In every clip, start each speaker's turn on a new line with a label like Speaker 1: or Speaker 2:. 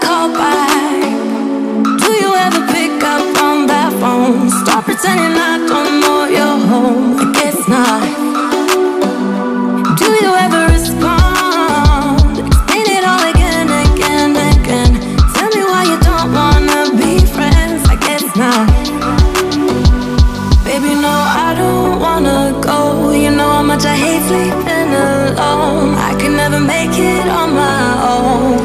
Speaker 1: call back? Do you ever pick up on that phone? Stop pretending I don't know you're home. I guess not. Do you ever respond? Explain it all again, again, again. Tell me why you don't wanna be friends. I guess not. Baby, no, I don't wanna go. You know how much I hate sleeping alone. I can never make it on my own.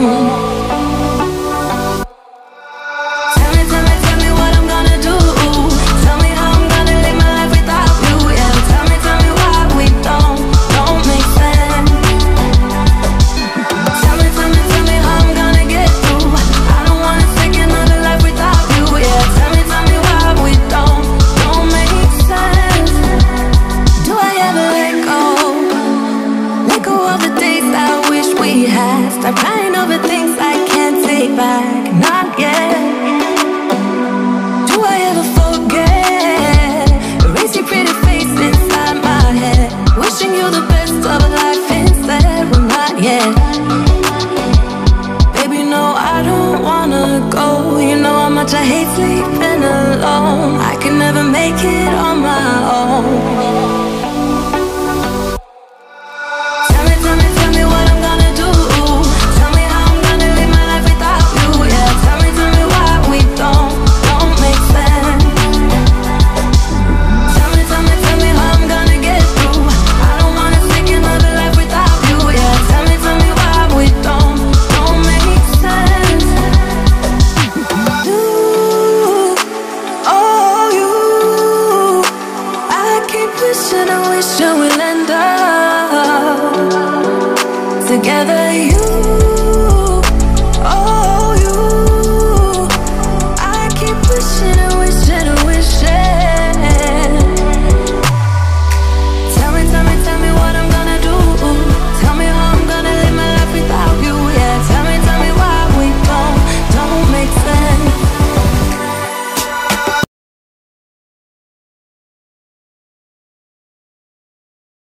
Speaker 1: Tell me what I'm gonna do. Tell me how I'm gonna live my life without you. Yeah, tell me why we don't make sense. Tell me how I'm gonna get through. I don't wanna take another life without you. Yeah, tell me why we don't make sense. Do I ever let go of the days I wish we had? Stop crying over things I can't take back, not yet. Do I ever forget? Erase your pretty face inside my head, wishing you the best of life instead. Well, not yet. Baby, no, I don't wanna go. You know how much I hate sleeping alone. I can never make it on my own. Tell me what I'm gonna do. Tell me how I'm gonna live my life without you. Yeah, tell me why we don't make sense. Tell me how I'm gonna get through. I don't wanna take another life without you. Yeah, tell me why we don't make sense. You, oh you, I keep wishing and wishing we'll end up together. You, oh